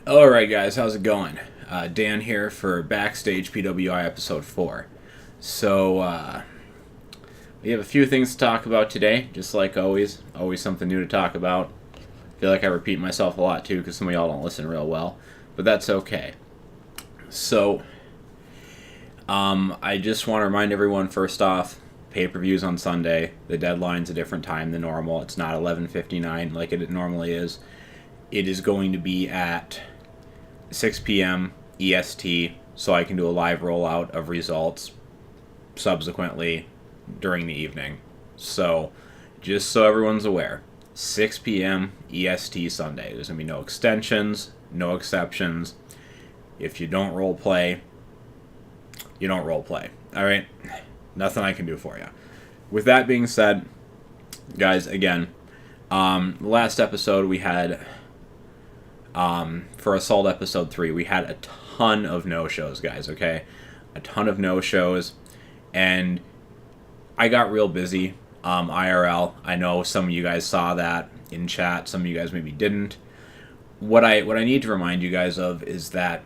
Alright guys, how's it going? Dan here for Backstage PWI EP4. We have a few things to talk about today, just like always. Always something new to talk about. I feel like I repeat myself a lot too, because some of y'all don't listen real well, but that's okay. I just want to remind everyone, first off, pay-per-views on Sunday. The deadline's a different time than normal. It's not 11:59 like it normally is. It is going to be at 6 p.m. EST, so I can do a live rollout of results subsequently during the evening. So, just so everyone's aware, 6 p.m. EST Sunday. There's going to be no extensions, no exceptions. If you don't role play, you don't role play. Alright? Nothing I can do for you. With that being said, guys, again, last episode we had, for Assault Episode 3, we had a ton of no-shows, guys, okay? A ton of no-shows, and I got real busy, IRL. I know some of you guys saw that in chat, some of you guys maybe didn't. What I need to remind you guys of is that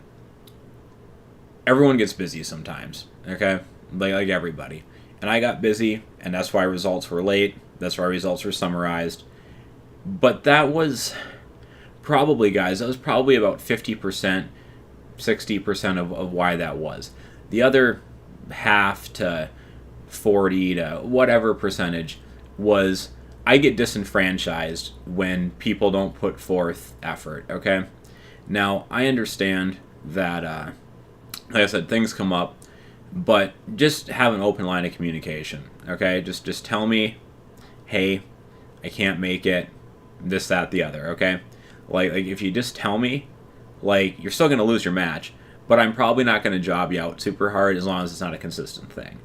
everyone gets busy sometimes, okay? Like everybody. And I got busy, and that's why results were late, that's why results were summarized. But that was probably, guys, that was probably about 50%, 60% of why that was. The other half to 40 to whatever percentage was I get disenfranchised when people don't put forth effort, okay? Now, I understand that, like I said, things come up, but just have an open line of communication, okay? Just tell me, hey, I can't make it, this, that, the other, okay? Like if you just tell me, like, you're still going to lose your match, but I'm probably not going to job you out super hard as long as it's not a consistent thing.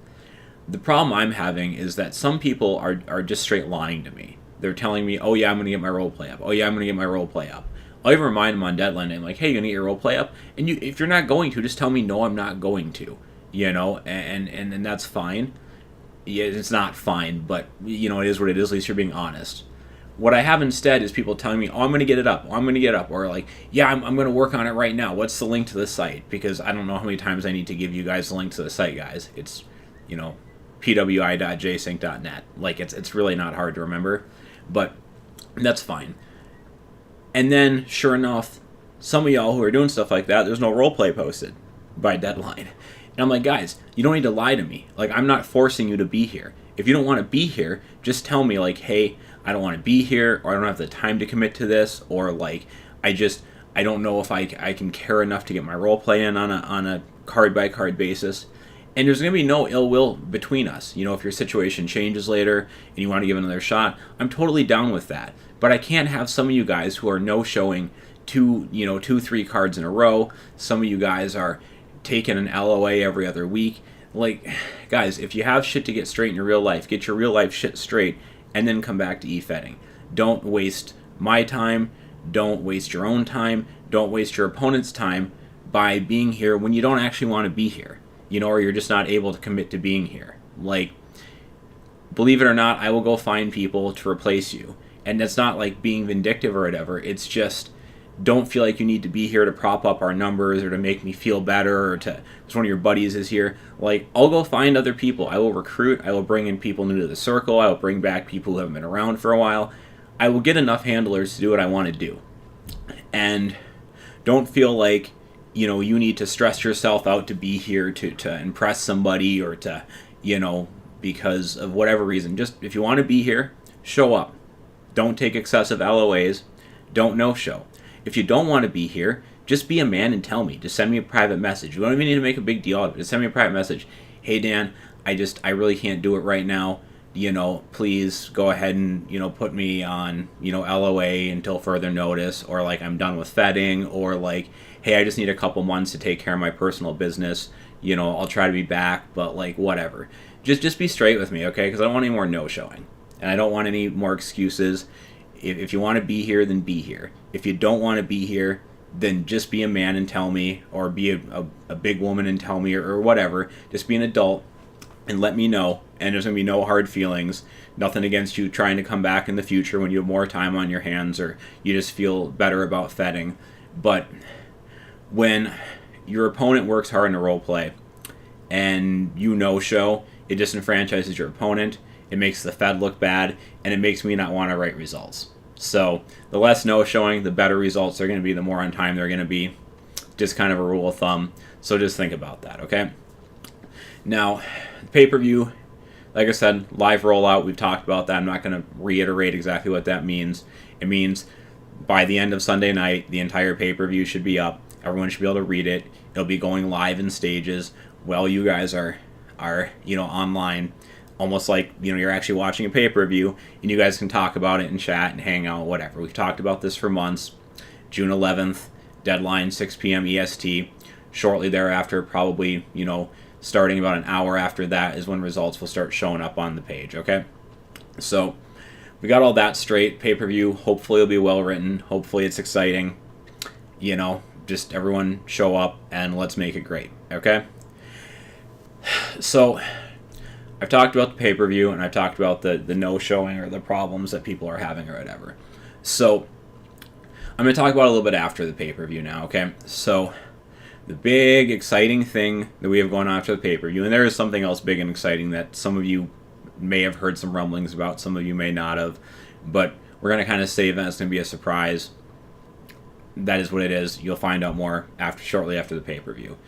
The problem I'm having is that some people are just straight lying to me. They're telling me, oh yeah, I'm going to get my role play up. Oh yeah, I'm going to get my role play up. I'll even remind them on deadline, I'm like, hey, you going to get your role play up? And if you're not going to, just tell me, no, I'm not going to. You know, and that's fine. Yeah, it's not fine, but, you know, it is what it is. At least you're being honest. What I have instead is people telling me, oh, I'm going to get it up. Oh, I'm going to get it up. Or like, yeah, I'm going to work on it right now. What's the link to the site? Because I don't know how many times I need to give you guys the link to the site, guys. It's, you know, pwi.jsync.net. Like, it's really not hard to remember. But that's fine. And then, sure enough, some of y'all who are doing stuff like that, there's no roleplay posted by deadline. And I'm like, guys, you don't need to lie to me. Like, I'm not forcing you to be here. If you don't want to be here, just tell me, like, hey, I don't want to be here, or I don't have the time to commit to this, or like, I don't know if I can care enough to get my role play in on a card by card basis. And there's going to be no ill will between us. You know, if your situation changes later and you want to give another shot, I'm totally down with that. But I can't have some of you guys who are no-showing 2-3 cards in a row. Some of you guys are taking an LOA every other week. Like, guys, if you have shit to get straight in your real life, get your real life shit straight, and then come back to e-fetting. Don't waste my time. Don't waste your own time. Don't waste your opponent's time by being here when you don't actually want to be here. You know, or you're just not able to commit to being here. Like, believe it or not, I will go find people to replace you. And that's not like being vindictive or whatever. It's just, don't feel like you need to be here to prop up our numbers or to make me feel better or to, because one of your buddies is here. Like, I'll go find other people. I will recruit. I will bring in people new to the circle. I will bring back people who haven't been around for a while. I will get enough handlers to do what I want to do. And don't feel like, you know, you need to stress yourself out to be here to impress somebody or to, you know, because of whatever reason. Just, if you want to be here, show up. Don't take excessive LOAs. Don't no-show. If you don't want to be here, just be a man and tell me. Just send me a private message. You don't even need to make a big deal out of it. Just send me a private message. Hey, Dan, I really can't do it right now. You know, please go ahead and, you know, put me on, you know, LOA until further notice, or like I'm done with fetting, or like, hey, I just need a couple months to take care of my personal business. You know, I'll try to be back, but like, whatever. Just be straight with me, okay? Because I don't want any more no-showing. And I don't want any more excuses. If you want to be here, then be here. If you don't want to be here, then just be a man and tell me, or be a big woman and tell me, or whatever. Just be an adult and let me know. And there's going to be no hard feelings. Nothing against you trying to come back in the future when you have more time on your hands or you just feel better about fetting. But when your opponent works hard in a role play and you no-show, it disenfranchises your opponent, it makes the Fed look bad, and it makes me not want to write results. So the less no-showing, the better results they're going to be, the more on time they're going to be. Just kind of a rule of thumb. So just think about that, okay? Now, pay-per-view, like I said, live rollout, we've talked about that. I'm not going to reiterate exactly what that means. It means by the end of Sunday night, the entire pay-per-view should be up. Everyone should be able to read it. It'll be going live in stages while you guys are online, almost like you're actually watching a pay-per-view, and you guys can talk about it and chat and hang out, whatever. We've talked about this for months. June 11th, deadline 6 p.m. EST. Shortly thereafter, probably starting about an hour after that is when results will start showing up on the page. Okay, so we got all that straight. Pay-per-view, hopefully it'll be well written. Hopefully it's exciting. Just everyone show up and let's make it great. Okay. So I've talked about the pay-per-view and I've talked about the no-showing or the problems that people are having or whatever. So I'm going to talk about it a little bit after the pay-per-view now, okay? So the big exciting thing that we have going on after the pay-per-view, and there is something else big and exciting that some of you may have heard some rumblings about, some of you may not have, but we're going to kind of save that. It's going to be a surprise. That is what it is. You'll find out more shortly after the pay-per-view.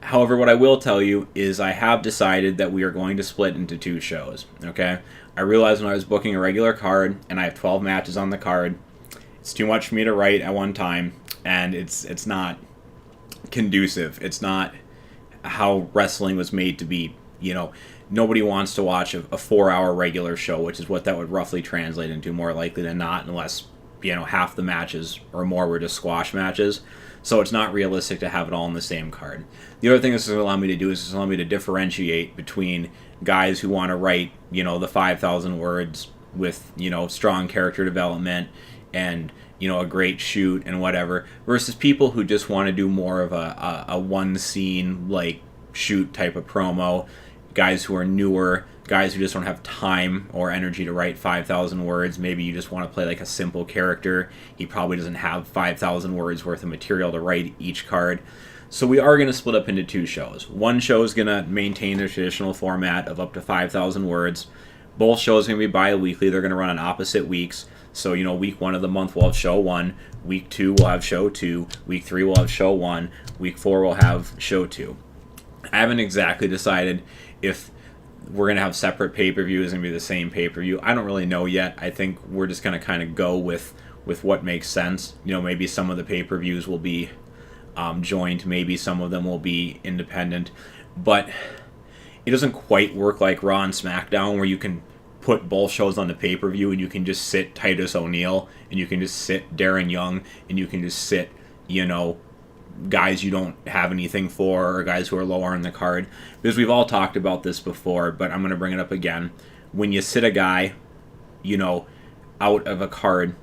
However, what I will tell you is I have decided that we are going to split into 2 shows, okay? I realized when I was booking a regular card, and I have 12 matches on the card, it's too much for me to write at one time, and it's not conducive. It's not how wrestling was made to be. Nobody wants to watch a 4-hour regular show, which is what that would roughly translate into, more likely than not, unless half the matches or more were just squash matches. So it's not realistic to have it all in the same card. The other thing this is going to allow me to do is allow me to differentiate between guys who want to write, the 5,000 words with, strong character development and, a great shoot and whatever, versus people who just want to do more of a one scene, like, shoot type of promo. Guys who are newer, guys who just don't have time or energy to write 5,000 words. Maybe you just want to play like a simple character. He probably doesn't have 5,000 words worth of material to write each card. So we are going to split up into 2 shows. One show is going to maintain their traditional format of up to 5,000 words. Both shows are going to be bi-weekly. They're going to run on opposite weeks. So, week 1 of the month we'll have show 1. Week 2 we'll have show 2. Week 3 we'll have show 1. Week 4 we'll have show 2. I haven't exactly decided if we're going to have separate pay-per-views and be the same pay-per-view. I don't really know yet. I think we're just going to kind of go with what makes sense. Maybe some of the pay-per-views will be joined. Maybe some of them will be independent. But it doesn't quite work like Raw and SmackDown, where you can put both shows on the pay-per-view and you can just sit Titus O'Neil and you can just sit Darren Young and you can just sit, guys you don't have anything for or guys who are lower on the card. Because we've all talked about this before, but I'm going to bring it up again. When you sit a guy, out of a card,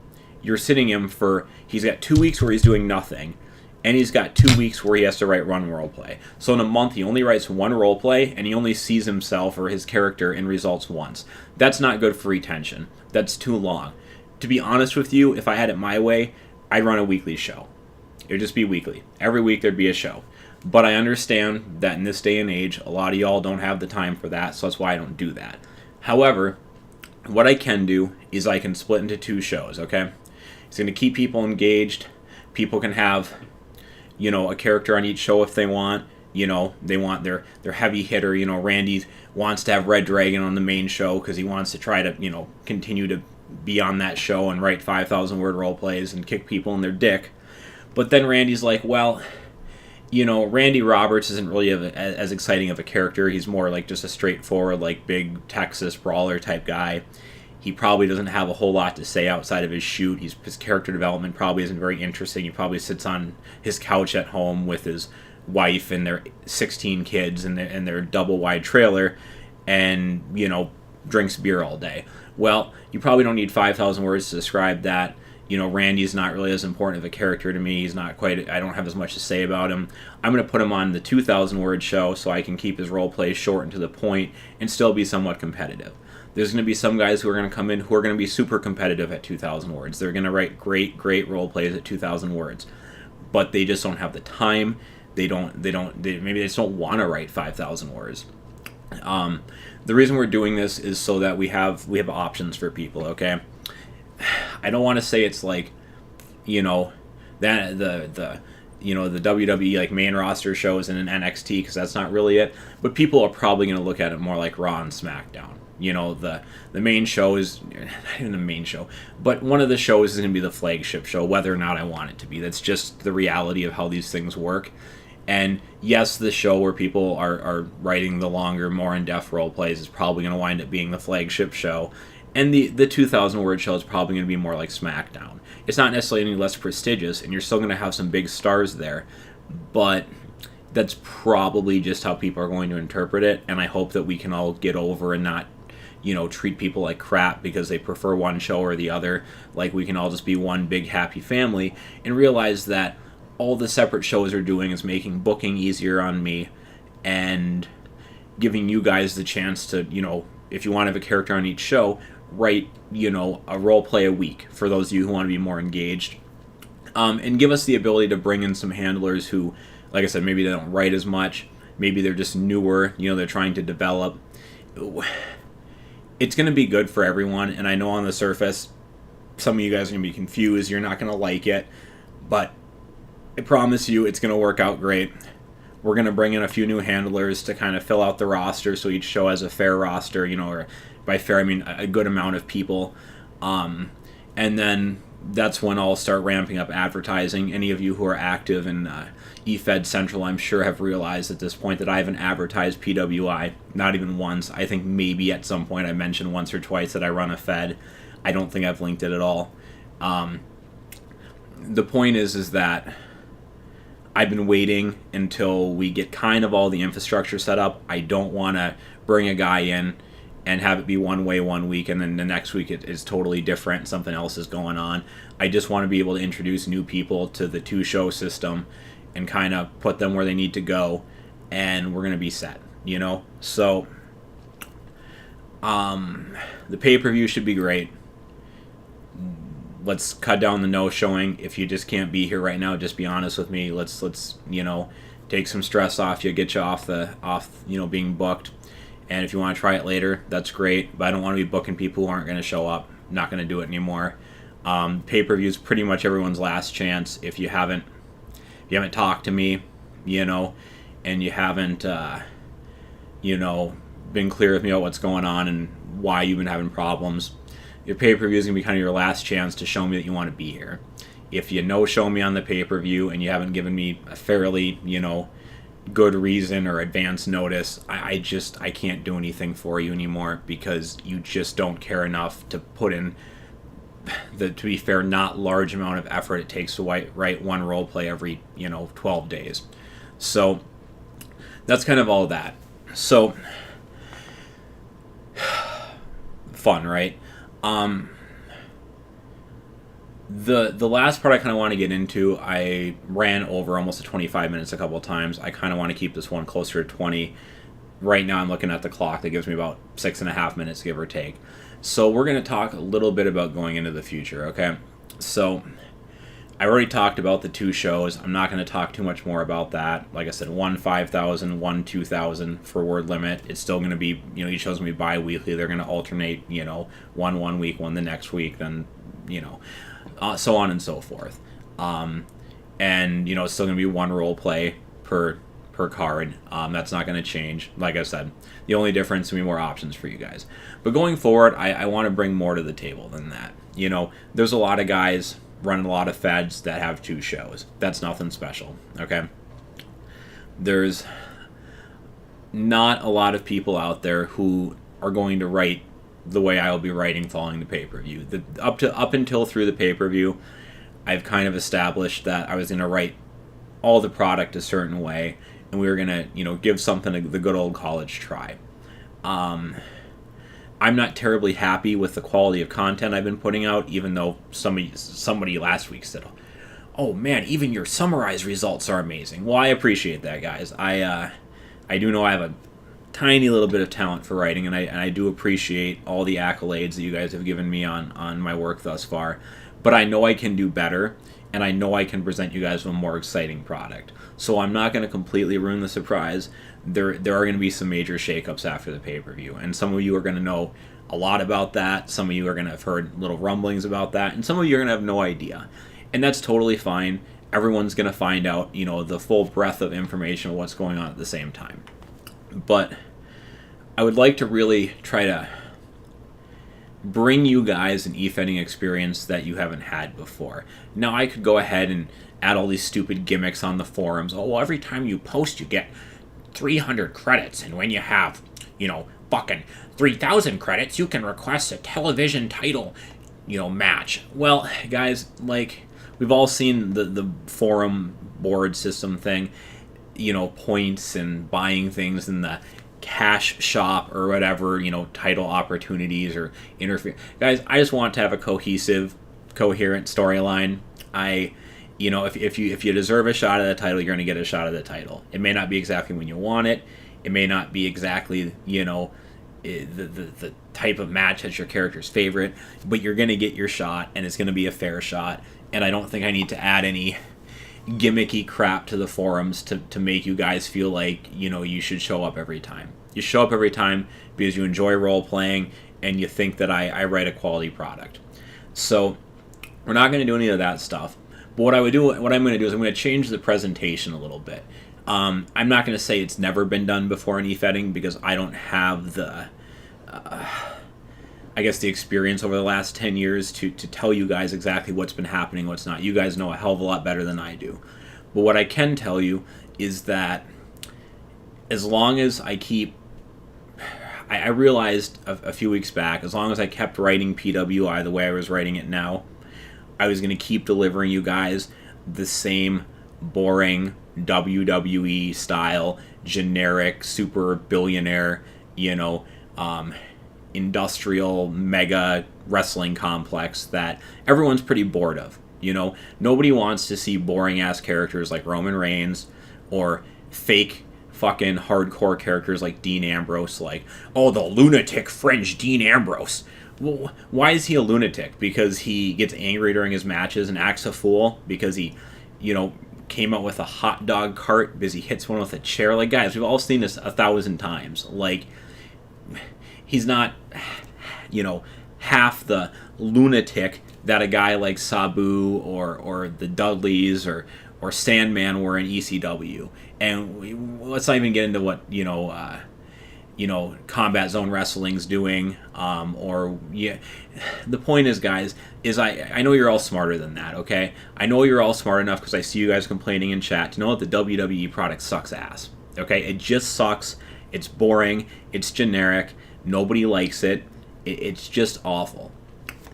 you're sitting him for, he's got 2 weeks where he's doing nothing, and he's got 2 weeks where he has to write one role play. So in a month, he only writes one role play, and he only sees himself or his character in results once. That's not good for retention. That's too long. To be honest with you, if I had it my way, I'd run a weekly show. It would just be weekly. Every week there'd be a show. But I understand that in this day and age, a lot of y'all don't have the time for that, so that's why I don't do that. However, what I can do is I can split into 2 shows, okay? It's going to keep people engaged. People can have, a character on each show if they want. They want their heavy hitter. Randy wants to have Red Dragon on the main show because he wants to try to, continue to be on that show and write 5,000 word role plays and kick people in their dick. But then Randy's like, well, Randy Roberts isn't really as exciting of a character. He's more like just a straightforward, like, big Texas brawler type guy. He probably doesn't have a whole lot to say outside of his shoot. His character development probably isn't very interesting. He probably sits on his couch at home with his wife and their 16 kids and their double-wide trailer and, drinks beer all day. Well, you probably don't need 5,000 words to describe that. Randy's not really as important of a character to me. He's not quite, I don't have as much to say about him. I'm going to put him on the 2,000 word show so I can keep his role play short and to the point and still be somewhat competitive. There's going to be some guys who are going to come in who are going to be super competitive at 2,000 words. They're going to write great role plays at 2,000 words. but they just don't have the time. Maybe they just don't want to write 5,000 words. The reason we're doing this is so that we have options for people, okay? I don't want to say it's like, that the WWE like main roster shows and an NXT, because that's not really it. But people are probably going to look at it more like Raw and SmackDown. The main show is not even the main show, but one of the shows is going to be the flagship show, whether or not I want it to be. That's just the reality of how these things work. And yes, the show where people are writing the longer, more in-depth role plays is probably going to wind up being the flagship show. And the 2,000 word show is probably going to be more like SmackDown. It's not necessarily any less prestigious, and you're still going to have some big stars there, but that's probably just how people are going to interpret it. And I hope that we can all get over and not, treat people like crap because they prefer one show or the other. Like, we can all just be one big happy family and realize that all the separate shows are doing is making booking easier on me and giving you guys the chance to, if you want to have a character on each show, write, a role play a week for those of you who want to be more engaged. And give us the ability to bring in some handlers who, like I said, maybe they don't write as much. Maybe they're just newer, they're trying to develop. It's going to be good for everyone, and I know on the surface, some of you guys are going to be confused. You're not going to like it, but I promise you it's going to work out great. We're going to bring in a few new handlers to kind of fill out the roster so each show has a fair roster, or by fair I mean a good amount of people. And then that's when I'll start ramping up advertising. Any of you who are active in eFed Central, I'm sure, have realized at this point that I haven't advertised PWI, not even once. I think maybe at some point I mentioned once or twice that I run a Fed. I don't think I've linked it at all. The point is that I've been waiting until we get kind of all the infrastructure set up. I don't want to bring a guy in and have it be one way one week and then the next week it is totally different. Something else is going on. I just want to be able to introduce new people to the two-show system and kind of put them where they need to go, and we're going to be set, So, the pay-per-view should be great. Let's cut down the no-showing. If you just can't be here right now, just be honest with me. Let's take some stress off you, get you off being booked. And if you want to try it later, that's great. But I don't want to be booking people who aren't going to show up. I'm not going to do it anymore. Pay-per-view is pretty much everyone's last chance. If you haven't talked to me, and you haven't, been clear with me about what's going on and why you've been having problems, your pay-per-view is going to be kind of your last chance to show me that you want to be here. If you no-show me on the pay-per-view and you haven't given me a fairly, good reason or advance notice, I can't do anything for you anymore because you just don't care enough to put in the, to be fair, not large amount of effort it takes to write one role play every 12 days. So that's kind of all that. So fun, right? The last part I kind of want to get into, I ran over almost to 25 minutes a couple of times. I kind of want to keep this one closer to 20. Right now I'm looking at the clock. That gives me about 6.5 minutes, give or take. So we're going to talk a little bit about going into the future, okay? So I already talked about the two shows. I'm not going to talk too much more about that. Like I said, one 5,000, one 2,000 for word limit. It's still going to be, each show's going to be bi-weekly. They're going to alternate, one week, one the next week, then, so on and so forth. And, it's still going to be one role play per card. That's not going to change. Like I said, the only difference is going to be more options for you guys. But going forward, I want to bring more to the table than that. There's a lot of guys running a lot of feds that have two shows. That's nothing special, okay? There's not a lot of people out there who are going to write the way I'll be writing following the pay-per-view. Up until through the pay-per-view, I've kind of established that I was going to write all the product a certain way, and we were going to, give something the good old college try. I'm not terribly happy with the quality of content I've been putting out, even though somebody last week said, "Oh man, even your summarized results are amazing." Well, I appreciate that, guys. I do know I have a tiny little bit of talent for writing, and I do appreciate all the accolades that you guys have given me on my work thus far. But I know I can do better, and I know I can present you guys with a more exciting product. So I'm not going to completely ruin the surprise. There are going to be some major shakeups after the pay-per-view, and some of you are going to know a lot about that. Some of you are going to have heard little rumblings about that, and some of you are going to have no idea. And that's totally fine. Everyone's going to find out, the full breadth of information of what's going on at the same time. But I would like to really try to bring you guys an e-fetting experience that you haven't had before. Now, I could go ahead and add all these stupid gimmicks on the forums. Oh, well, every time you post, you get 300 credits, and when you have, fucking 3,000 credits, you can request a television title, match. Well, guys, we've all seen the forum board system thing, points and buying things in the cash shop or whatever, title opportunities or interfere. Guys, I just want to have a cohesive, coherent storyline. If you deserve a shot at the title, you're going to get a shot at the title. It may not be exactly when you want it. It may not be exactly, the type of match that's your character's favorite, but you're going to get your shot, and it's going to be a fair shot. And I don't think I need to add any gimmicky crap to the forums to make you guys feel like, you should show up every time. You show up every time because you enjoy role-playing and you think that I write a quality product. So we're not going to do any of that stuff. But what I'm going to do is I'm going to change the presentation a little bit. I'm not going to say it's never been done before in e-fetting because I don't have the experience over the last 10 years to tell you guys exactly what's been happening, what's not. You guys know a hell of a lot better than I do. But what I can tell you is that as long as I realized a few weeks back, as long as I kept writing PWI the way I was writing it now, I was going to keep delivering you guys the same boring WWE style, generic, super billionaire, industrial mega wrestling complex that everyone's pretty bored of. Nobody wants to see boring ass characters like Roman Reigns or fake fucking hardcore characters like Dean Ambrose, like, oh, the lunatic fringe Dean Ambrose. Well, why is he a lunatic? Because he gets angry during his matches and acts a fool? Because he, came out with a hot dog cart because he hits one with a chair? Like, guys, we've all seen this 1,000 times. Like, he's not, half the lunatic that a guy like Sabu or the Dudleys or Sandman were in ECW. And let's not even get into what, Combat Zone Wrestling's doing, the point is, guys, I know you're all smarter than that, okay? I know you're all smart enough because I see you guys complaining in chat to know that the WWE product sucks ass, okay? It just sucks. It's boring. It's generic. Nobody likes it. It's just awful.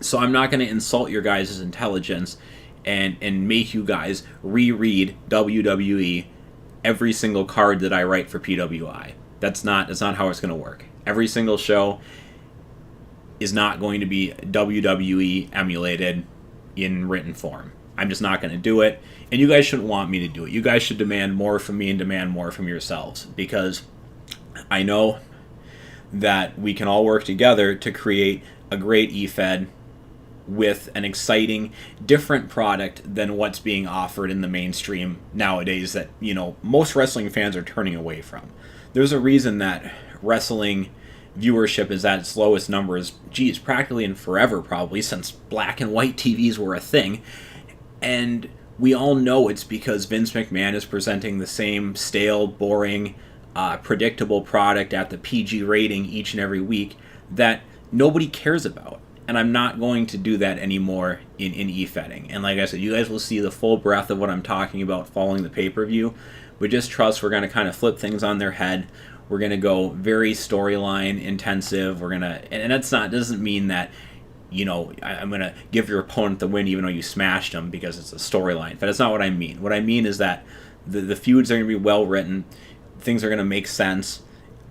So I'm not going to insult your guys' intelligence and make you guys reread WWE every single card that I write for PWI. That's not how it's going to work. Every single show is not going to be WWE emulated in written form. I'm just not going to do it, and you guys shouldn't want me to do it. You guys should demand more from me and demand more from yourselves, because I know that we can all work together to create a great e-fed with an exciting, different product than what's being offered in the mainstream nowadays that, most wrestling fans are turning away from. There's a reason that wrestling viewership is at its lowest numbers, practically in forever, probably, since black and white TVs were a thing. And we all know it's because Vince McMahon is presenting the same stale, boring, predictable product at the PG rating each and every week that nobody cares about. And I'm not going to do that anymore in e-fetting. And like I said, you guys will see the full breadth of what I'm talking about following the pay-per-view. But just trust, we're going to kind of flip things on their head. We're going to go very storyline intensive. We're going to, and doesn't mean that, I'm going to give your opponent the win even though you smashed them because it's a storyline. But that's not what I mean. What I mean is that the feuds are going to be well written. Things are going to make sense.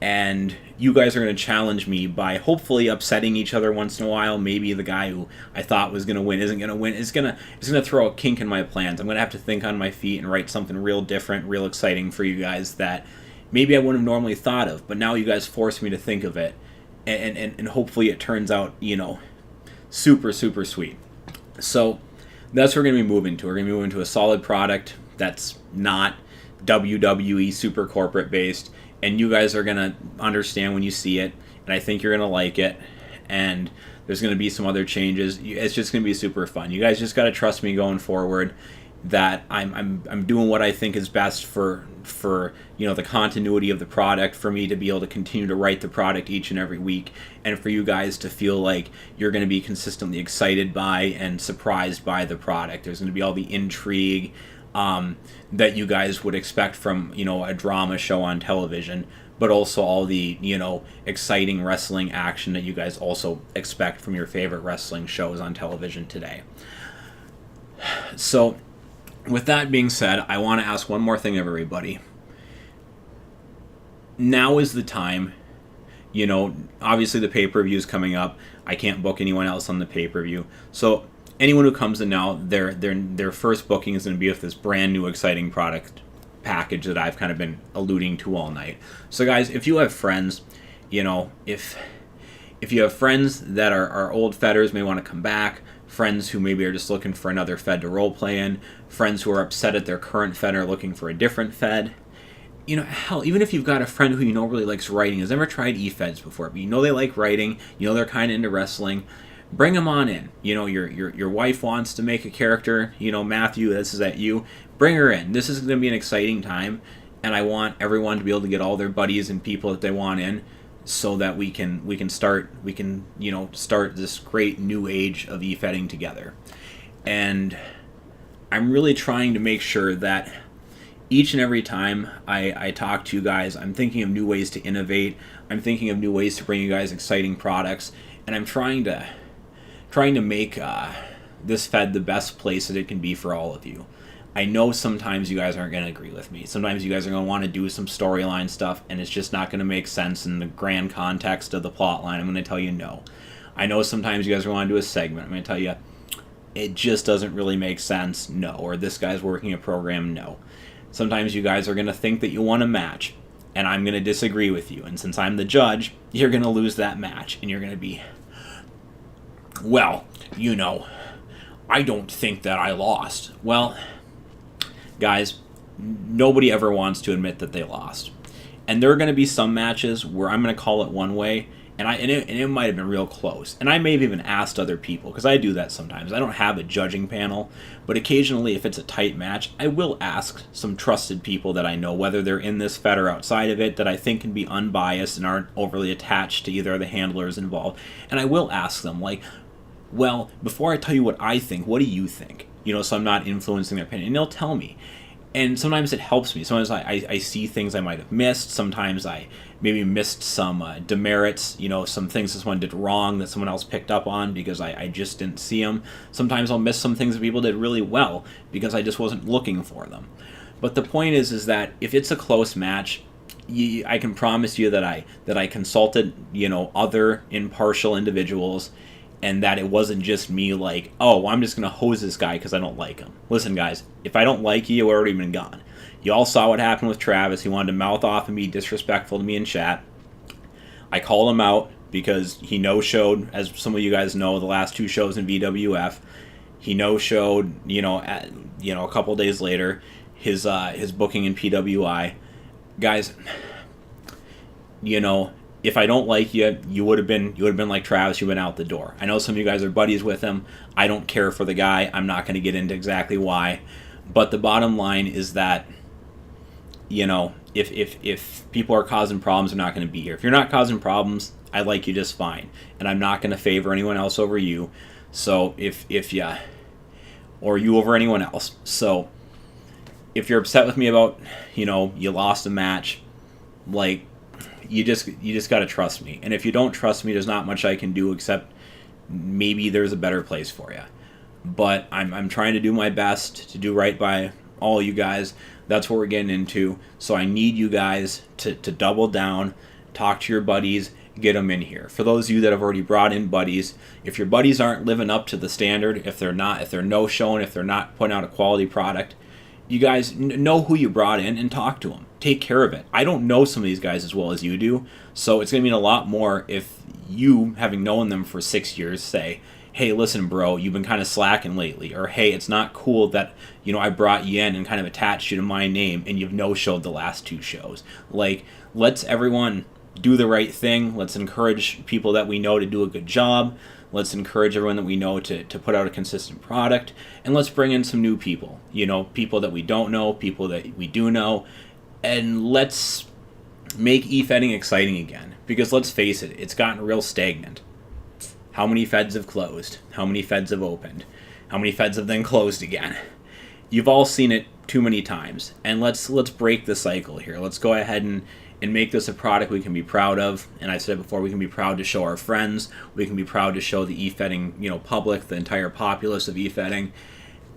And you guys are going to challenge me by hopefully upsetting each other once in a while. Maybe the guy who I thought was going to win isn't going to win. It's going to throw a kink in my plans. I'm going to have to think on my feet and write something real different, real exciting for you guys that maybe I wouldn't have normally thought of. But now you guys force me to think of it. And hopefully it turns out, super, super sweet. So That's what we're going to be moving to. We're going to be moving to a solid product that's not WWE super corporate based, and you guys are going to understand when you see it, and I think you're going to like it, and there's going to be some other changes. It's just going to be super fun. You guys just got to trust me going forward that I'm doing what I think is best for the continuity of the product, for me to be able to continue to write the product each and every week, and for you guys to feel like you're going to be consistently excited by and surprised by the product. There's going to be all the intrigue that you guys would expect from a drama show on television, but also all the exciting wrestling action that you guys also expect from your favorite wrestling shows on television today. So with that being said, I want to ask one more thing of everybody. Now is the time. Obviously the pay-per-view is coming up. I can't book anyone else on the pay-per-view. So anyone who comes in now, their first booking is going to be with this brand new exciting product package that I've kind of been alluding to all night. So guys, if you have friends, if you have friends that are old fedders, may want to come back, friends who maybe are just looking for another fed to role play in, friends who are upset at their current fed and are looking for a different fed. Hell, even if you've got a friend who really likes writing, has never tried e-feds before, but they like writing, they're kind of into wrestling, bring them on in. Your wife wants to make a character, Matthew, this is at you, bring her in. This is going to be an exciting time, and I want everyone to be able to get all their buddies and people that they want in, so that we can start this great new age of e-fedding together. And I'm really trying to make sure that each and every time I talk to you guys, I'm thinking of new ways to innovate. I'm thinking of new ways to bring you guys exciting products, and I'm trying to make this fed the best place that it can be for all of you. I know sometimes you guys aren't going to agree with me. Sometimes you guys are going to want to do some storyline stuff, and it's just not going to make sense in the grand context of the plot line. I'm going to tell you no. I know sometimes you guys are going to want to do a segment. I'm going to tell you it just doesn't really make sense, no. Or this guy's working a program, no. Sometimes you guys are going to think that you want a match, and I'm going to disagree with you. And since I'm the judge, you're going to lose that match, and you're going to be, well, I don't think that I lost. Well, guys, nobody ever wants to admit that they lost. And there are going to be some matches where I'm going to call it one way, and it might have been real close. And I may have even asked other people, because I do that sometimes. I don't have a judging panel, but occasionally if it's a tight match, I will ask some trusted people that I know, whether they're in this fed or outside of it, that I think can be unbiased and aren't overly attached to either of the handlers involved. And I will ask them, well, before I tell you what I think, what do you think? So I'm not influencing their opinion. And they'll tell me. And sometimes it helps me. Sometimes I see things I might have missed. Sometimes I maybe missed some demerits, some things that someone did wrong that someone else picked up on because I just didn't see them. Sometimes I'll miss some things that people did really well because I just wasn't looking for them. But the point is that if it's a close match, I can promise you that I consulted, other impartial individuals, and that it wasn't just me I'm just going to hose this guy because I don't like him. Listen, guys, if I don't like you, you've already been gone. You all saw what happened with Travis. He wanted to mouth off and be disrespectful to me in chat. I called him out because he no-showed, as some of you guys know, the last 2 shows in VWF. He no-showed, a couple days later, his booking in PWI. Guys, if I don't like you, you would have been like Travis. You went out the door. I know some of you guys are buddies with him. I don't care for the guy. I'm not going to get into exactly why, but the bottom line is that, if people are causing problems, they're not going to be here. If you're not causing problems, I like you just fine, and I'm not going to favor anyone else over you. So if you, or you over anyone else. So if you're upset with me about, you lost a match, you just got to trust me. And if you don't trust me, there's not much I can do except maybe there's a better place for you. But I'm trying to do my best to do right by all you guys. That's what we're getting into. So I need you guys to double down, talk to your buddies, get them in here. For those of you that have already brought in buddies, if your buddies aren't living up to the standard, if they're no showing, if they're not putting out a quality product, you guys know who you brought in and talk to them. Take care of it. I don't know some of these guys as well as you do, so it's going to mean a lot more if you, having known them for 6 years, say, hey, listen, bro, you've been kind of slacking lately, or hey, it's not cool that, you know, I brought you in and kind of attached you to my name and you've no-showed the last 2 shows. Like, let's everyone do the right thing. Let's encourage people that we know to do a good job. Let's encourage everyone that we know to put out a consistent product. And let's bring in some new people, you know, people that we don't know, people that we do know. And let's make e-Fedding exciting again. Because let's face it, it's gotten real stagnant. How many feds have closed? How many feds have opened? How many feds have then closed again? You've all seen it too many times. And let's break the cycle here. Let's go ahead and make this a product we can be proud of. And I said before, we can be proud to show our friends. We can be proud to show the e-Fedding, you know, public, the entire populace of e-Fedding.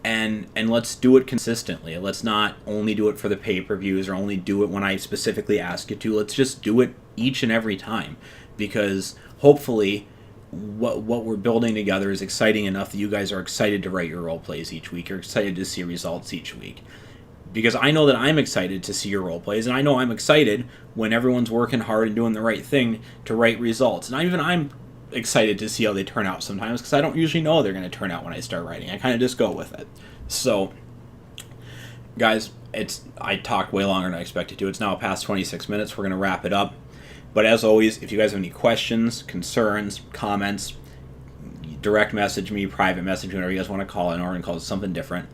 And let's do it consistently. Let's not only do it for the pay-per-views or only do it when I specifically ask you to. Let's just do it each and every time. Because hopefully what we're building together is exciting enough that you guys are excited to write your role plays each week. You're excited to see results each week. Because I know that I'm excited to see your role plays, and I know I'm excited when everyone's working hard and doing the right thing to write results. And even I'm excited to see how they turn out sometimes, because I don't usually know they're going to turn out when I start writing. I kind of just go with it. So, guys, I talked way longer than I expected to. It's now past 26 minutes. We're going to wrap it up. But as always, if you guys have any questions, concerns, comments, direct message me, private message, whatever you guys want to call it, or and call it something different.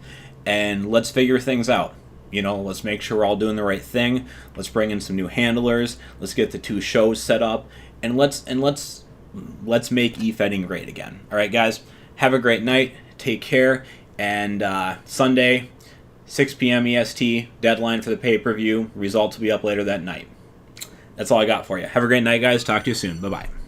And let's figure things out. You know, let's make sure we're all doing the right thing. Let's bring in some new handlers. Let's get the 2 shows set up, and let's make e-Fedding great again. All right, guys, have a great night. Take care. And Sunday, 6 p.m. EST, deadline for the pay-per-view. Results will be up later that night. That's all I got for you. Have a great night, guys. Talk to you soon. Bye-bye.